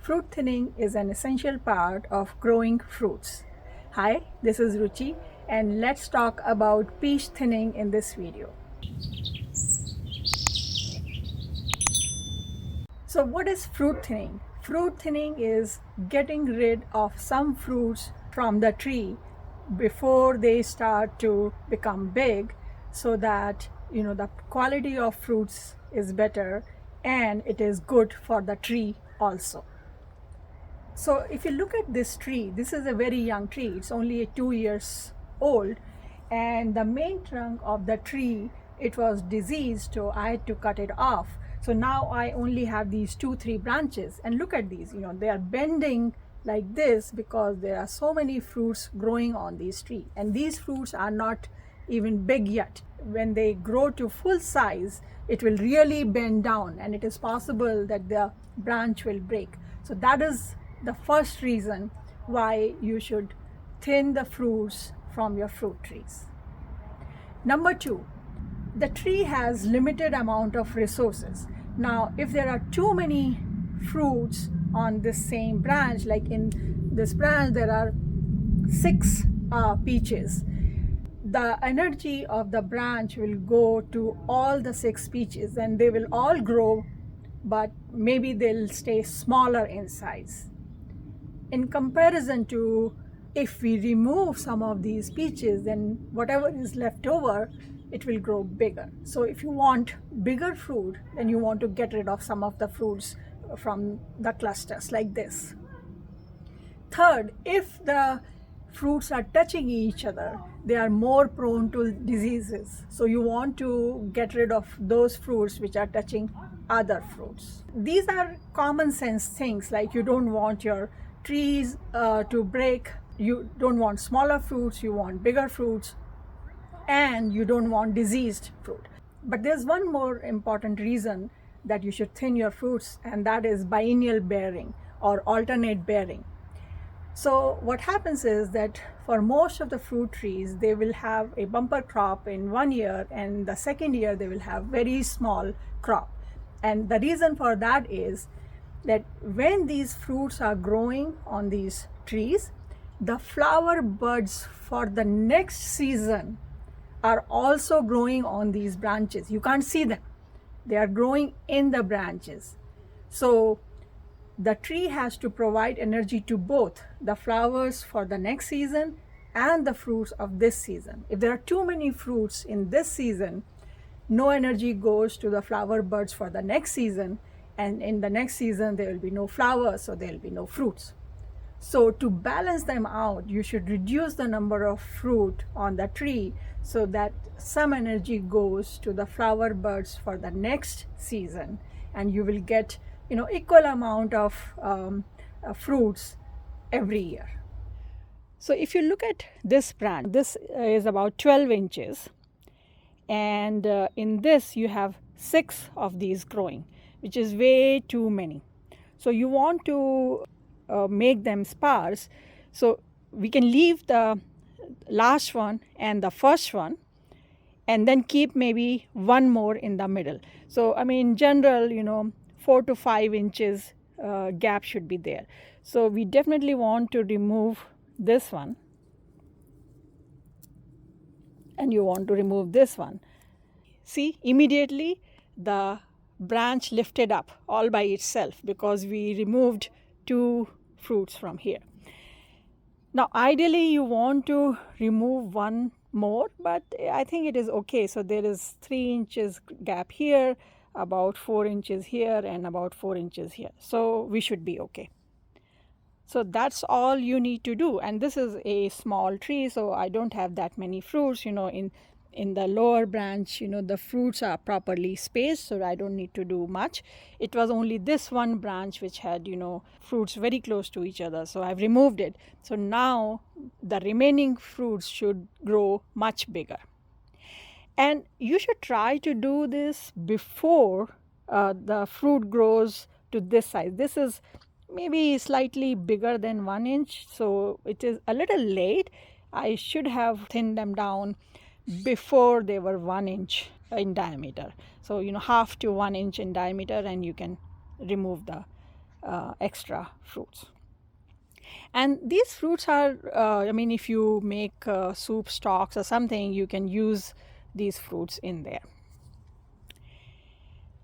Fruit thinning is an essential part of growing fruits. Hi, this is Ruchi, and let's talk about peach thinning in this video. So what is fruit thinning? Fruit thinning is getting rid of some fruits from the tree before they start to become big, so that the quality of fruits is better and it is good for the tree also. So if you look at this tree, this is a very young tree. It's only 2 years old, and the main trunk of the tree, it was diseased, so I had to cut it off. So now I only have these 2-3 branches, and look at these, they are bending like this because there are so many fruits growing on this tree, and these fruits are not even big yet. When they grow to full size, it will really bend down, and it is possible that the branch will break. So that is the first reason why you should thin the fruits from your fruit trees. Number 2, the tree has limited amount of resources. Now, if there are too many fruits on this same branch, like in this branch there are 6 peaches, the energy of the branch will go to all the 6 peaches, and they will all grow, but maybe they'll stay smaller in size. In comparison to, if we remove some of these peaches, then whatever is left over, it will grow bigger. So if you want bigger fruit, then you want to get rid of some of the fruits from the clusters like this. Third, if the fruits are touching each other, they are more prone to diseases. So you want to get rid of those fruits which are touching other fruits. These are common sense things, like you don't want your trees to break, you don't want smaller fruits, you want bigger fruits, and you don't want diseased fruit. But there's one more important reason that you should thin your fruits, and that is biennial bearing or alternate bearing. So what happens is that for most of the fruit trees, they will have a bumper crop in 1 year, and the second year they will have very small crop. And the reason for that is that when these fruits are growing on these trees, the flower buds for the next season are also growing on these branches. You can't see them. They are growing in the branches. So the tree has to provide energy to both the flowers for the next season and the fruits of this season. If there are too many fruits in this season, no energy goes to the flower buds for the next season, and in the next season there will be no flowers, so there will be no fruits. So to balance them out, you should reduce the number of fruit on the tree so that some energy goes to the flower buds for the next season, and you will get equal amount of fruits every year. So if you look at this branch, this is about 12 inches, and in this you have 6 of these growing, which is way too many. So you want to make them sparse, so we can leave the last one and the first one, and then keep maybe one more in the middle. So in general, 4 to 5 inches gap should be there. So we definitely want to remove this one, and you want to remove this one. See, immediately the branch lifted up all by itself because we removed 2 fruits from here. Now ideally you want to remove one more, but I think it is okay. So there is 3 inches gap here, about 4 inches here, and about 4 inches here. So we should be okay. So that's all you need to do. And this is a small tree, so I don't have that many fruits. In the lower branch, the fruits are properly spaced, so I don't need to do much. It was only this one branch which had, fruits very close to each other, so I've removed it. So now the remaining fruits should grow much bigger. And you should try to do this before the fruit grows to this size. This is maybe slightly bigger than 1 inch, so it is a little late. I should have thinned them down before they were 1 inch in diameter. So half to 1 inch in diameter, and you can remove the extra fruits. And these fruits are, I mean, if you make soup stocks or something, you can use these fruits in there.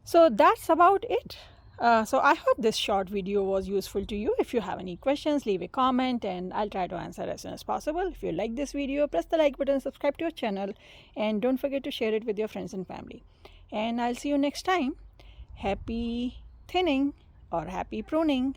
So that's about it. So I hope this short video was useful to you. If you have any questions, leave a comment and I'll try to answer as soon as possible. If you like this video, press the like button, subscribe to our channel, and don't forget to share it with your friends and family. And I'll see you next time. Happy thinning or happy pruning.